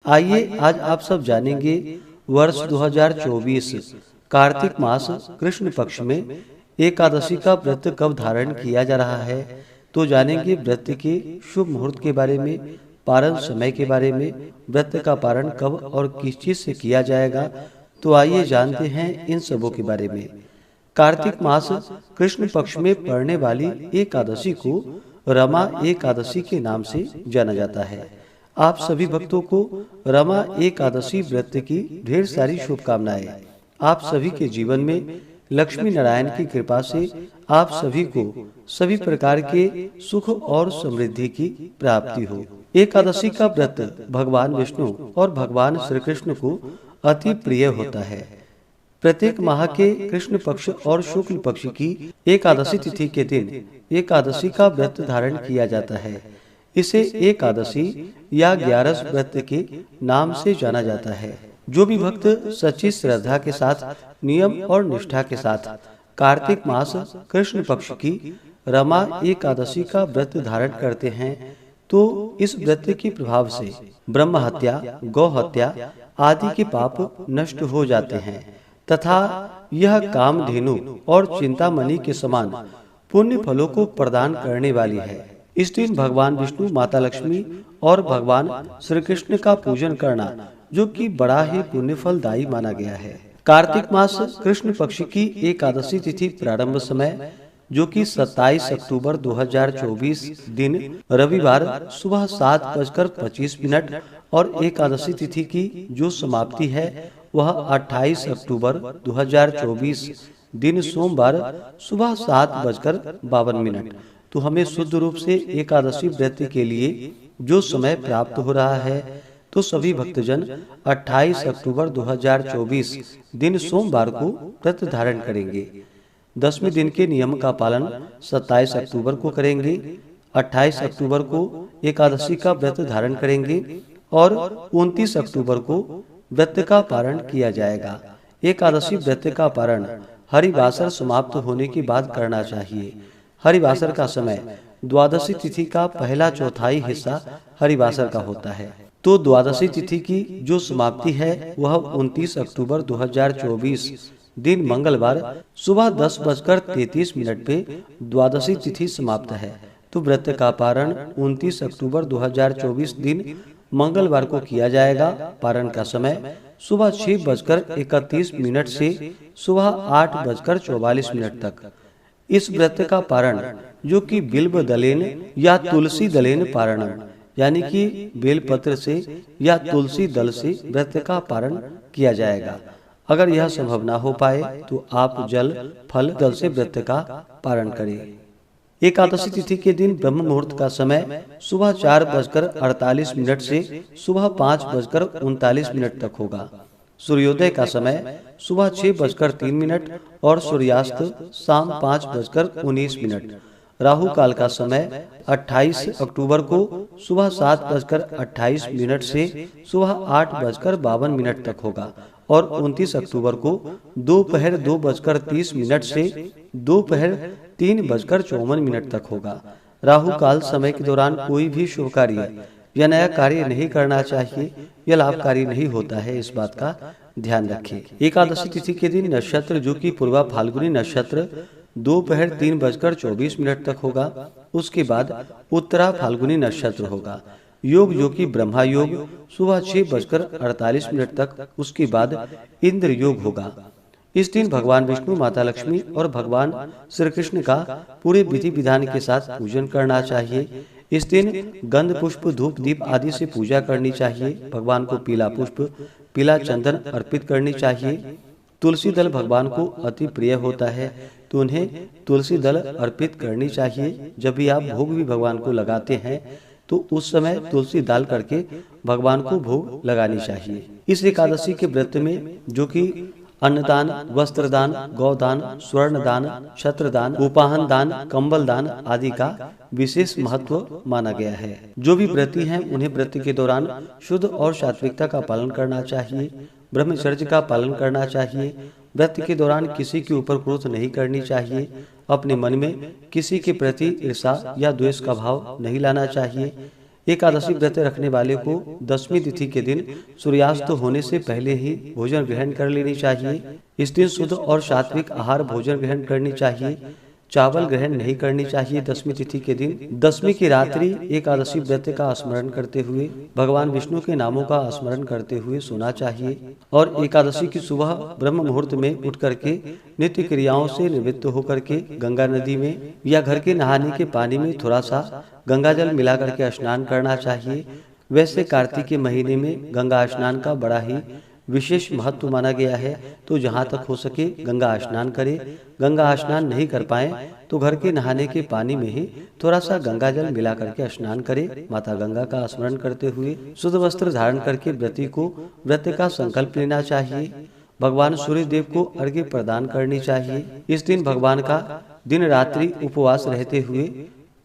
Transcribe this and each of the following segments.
आइए आज आप सब जानेंगे वर्ष 2024 कार्तिक मास कृष्ण पक्ष में एकादशी का व्रत कब धारण किया जा रहा है। तो जानेंगे व्रत के शुभ मुहूर्त के बारे में, पारण समय के बारे में, व्रत का पारण कब और किस चीज से किया जाएगा। तो आइए जानते हैं इन सबों के बारे में। कार्तिक मास कृष्ण पक्ष में पड़ने वाली एकादशी को रमा एकादशी के नाम से जाना जाता है। आप सभी भक्तों को रमा एकादशी व्रत की ढेर सारी शुभकामनाएं। आप सभी के जीवन में लक्ष्मी नारायण की कृपा से आप सभी को सभी प्रकार के सुख और समृद्धि की प्राप्ति हो। एकादशी का व्रत भगवान विष्णु और भगवान श्री कृष्ण को अति प्रिय होता है। प्रत्येक माह के कृष्ण पक्ष और शुक्ल पक्ष की एकादशी तिथि के दिन एकादशी का व्रत धारण किया जाता है। इसे एकादशी या 11 व्रत के नाम से जाना जाता है। जो भी भक्त सच्ची श्रद्धा के साथ, नियम और निष्ठा के साथ कार्तिक मास कृष्ण पक्ष की रमा एकादशी का व्रत धारण करते हैं, तो इस व्रत के प्रभाव से ब्रह्म हत्या, गौ हत्या आदि के पाप नष्ट हो जाते हैं तथा यह कामधेनु और चिंतामणि के समान पुण्य फलों को प्रदान करने वाली है। इस दिन भगवान विष्णु, माता लक्ष्मी और भगवान श्री कृष्ण का पूजन करना जो कि बड़ा ही पुण्य फलदायी माना गया है। कार्तिक मास कृष्ण पक्ष की एकादशी तिथि प्रारंभ समय जो कि 27 अक्टूबर 2024 दिन रविवार सुबह 7:25 और एकादशी तिथि की जो समाप्ति है वह 28 अक्टूबर 2024 दिन सोमवार सुबह 7:52। तो हमें शुद्ध रूप से एकादशी व्रत के लिए जो समय प्राप्त हो रहा है, तो सभी भक्तजन 28 अक्टूबर 2024 दिन सोमवार को व्रत धारण करेंगे। 10वें दिन के नियम का पालन 27 अक्टूबर को करेंगे। 28 अक्टूबर को एकादशी का व्रत धारण करेंगे और 29 अक्टूबर को व्रत का पारण किया जाएगा। एकादशी व्रत का पारण हरिवासर समाप्त होने के बाद करना चाहिए। हरिवासर का समय द्वादशी तिथि का पहला चौथाई हिस्सा हरिवासर का होता है। तो द्वादशी तिथि की जो समाप्ति है वह 29 अक्टूबर 2024 दिन मंगलवार सुबह 10:33 पे द्वादशी तिथि समाप्त है। तो व्रत का पारण 29 अक्टूबर 2024 दिन मंगलवार को किया जाएगा। पारण का समय सुबह 6:31 से सुबह 8:44 तक। इस व्रत का पारण जो कि बिल्व दलेन या तुलसी दलेन पारण यानी कि बेलपत्र से या तुलसी दल से व्रत का पारण किया जाएगा। अगर यह संभव ना हो पाए तो आप जल फल दल से व्रत का पारण करें। एकादशी तिथि के दिन ब्रह्म मुहूर्त का समय सुबह 4:48 से सुबह 5:39 तक होगा। सूर्योदय का समय सुबह 6:03 और सूर्यास्त शाम 5:19। राहु काल का समय 28 अक्टूबर को सुबह 7:28 से सुबह 8:52 तक होगा और 29 अक्टूबर को दोपहर 2:30 से दोपहर 3:54 तक होगा। राहु काल समय के दौरान कोई भी शुभ कार्य या नया कार्य नहीं करना चाहिए, यह लाभकारी नहीं होता है, इस बात का ध्यान रखें। एकादशी तिथि के दिन नक्षत्र जो कि पूर्वा फाल्गुनी नक्षत्र दोपहर 3:24 तक होगा। उसके बाद उत्तरा फाल्गुनी नक्षत्र होगा। योग जो कि ब्रह्मा योग सुबह 6:48 तक। उसके बाद इंद्र योग होगा। इस दिन भगवान विष्णु, माता लक्ष्मी और भगवान श्री कृष्ण का पूरे विधि विधान के साथ पूजन करना चाहिए। इस दिन गंध पुष्प, धूप, दीप आदि से पूजा करनी चाहिए। भगवान को पीला पुष्प, पीला चंदन अर्पित करनी चाहिए। तुलसी दल भगवान को अति प्रिय होता है, तो उन्हें तुलसी दल अर्पित करनी चाहिए। जब भी आप भोग भी भगवान को लगाते हैं तो उस समय तुलसी डाल करके भगवान को भोग लगानी चाहिए। इस एकादशी के व्रत में जो कि अन्नदान, वस्त्रदान, गौदान, स्वर्णदान, छत्रदान, उपाहन दान, कंबल दान आदि का विशेष महत्व माना गया है। जो भी व्रती हैं उन्हें व्रत के दौरान शुद्ध और सात्विकता का पालन करना चाहिए। ब्रह्मचर्य का पालन करना चाहिए। व्रत के दौरान किसी के ऊपर क्रोध नहीं करनी चाहिए। अपने मन में किसी के प्रति ईर्षा या द्वेष का भाव नहीं लाना चाहिए। एकादशी व्रत रखने वाले को दशमी तिथि के दिन सूर्यास्त होने से पहले ही भोजन ग्रहण कर लेनी चाहिए। इस दिन शुद्ध और सात्विक आहार भोजन ग्रहण करनी चाहिए। चावल ग्रहण नहीं करनी चाहिए। दशमी तिथि के दिन दशमी की रात्रि एकादशी व्रत का स्मरण करते हुए भगवान विष्णु के नामों का स्मरण करते हुए सोना चाहिए और एकादशी की सुबह ब्रह्म मुहूर्त में उठ करके नित्य क्रियाओं से निवृत्त होकर के गंगा नदी में या घर के नहाने के पानी में थोड़ा सा गंगा जल मिला करके स्नान करना चाहिए। वैसे कार्तिक के महीने में गंगा स्नान का बड़ा ही विशेष महत्व माना गया है, तो जहाँ तक हो सके गंगा स्नान करें। गंगा स्नान नहीं कर पाए तो घर के नहाने के पानी में ही थोड़ा सा गंगा जल मिला करके स्नान करें। माता गंगा का स्मरण करते हुए शुद्ध वस्त्र धारण करके व्रती को व्रत का संकल्प लेना चाहिए। भगवान सूर्य देव को अर्घ्य प्रदान करनी चाहिए। इस दिन भगवान का दिन रात्रि उपवास रहते हुए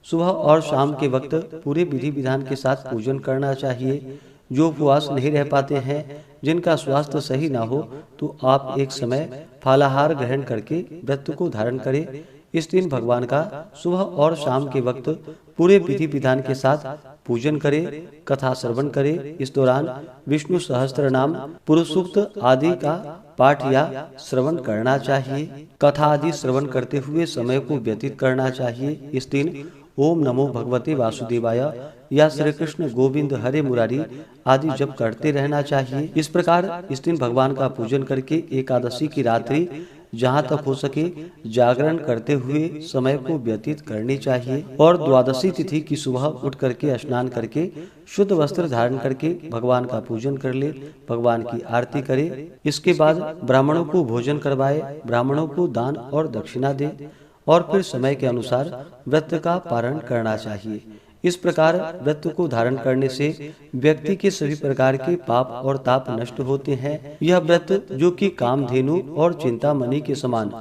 सुबह और शाम के वक्त पूरे विधि विधान के साथ पूजन करना चाहिए। जो उपवास नहीं रह पाते हैं, जिनका स्वास्थ्य सही ना हो, तो आप एक समय फलाहार ग्रहण करके व्रत को धारण करें। इस दिन भगवान का सुबह और शाम के वक्त पूरे विधि विधान के साथ पूजन करें, कथा श्रवण करें। इस दौरान विष्णु सहस्त्र नाम, पुरुष सूक्त आदि का पाठ या श्रवण करना चाहिए। कथा आदि श्रवण करते हुए समय को व्यतीत करना चाहिए। इस दिन ओम नमो भगवते वासुदेवाय या श्री कृष्ण गोविंद हरे मुरारी आदि जप करते रहना चाहिए। इस प्रकार इस दिन भगवान का पूजन करके एकादशी की रात्रि जहाँ तक हो सके जागरण करते हुए समय को व्यतीत करनी चाहिए और द्वादशी तिथि की सुबह उठ करके स्नान करके शुद्ध वस्त्र धारण करके भगवान का पूजन कर ले, भगवान की आरती करे। इसके बाद ब्राह्मणों को भोजन करवाए, ब्राह्मणों को दान और दक्षिणा दे और फिर समय के अनुसार व्रत का पारण करना चाहिए। इस प्रकार व्रत को धारण करने से व्यक्ति के सभी प्रकार के पाप और ताप नष्ट होते हैं। यह व्रत जो कि कामधेनु और चिंतामणि के समान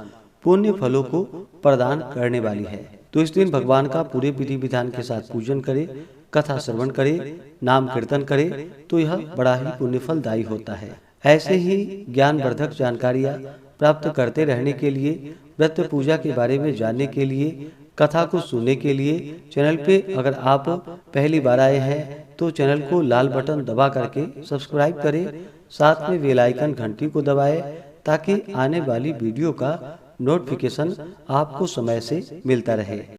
पुण्य फलों को प्रदान करने वाली है। तो इस दिन भगवान का पूरे विधि विधान के साथ पूजन करें, कथा श्रवण करें, नाम कीर्तन करें, तो यह बड़ा ही पुण्य फलदायी होता है। ऐसे ही ज्ञानवर्धक जानकारियाँ प्राप्त करते रहने के लिए, व्रत पूजा के बारे में जानने के लिए, कथा को सुनने के लिए चैनल पे अगर आप पहली बार आए हैं तो चैनल को लाल बटन दबा करके सब्सक्राइब करें, साथ में बेल आइकन घंटी को दबाएं ताकि आने वाली वीडियो का नोटिफिकेशन आपको समय से मिलता रहे।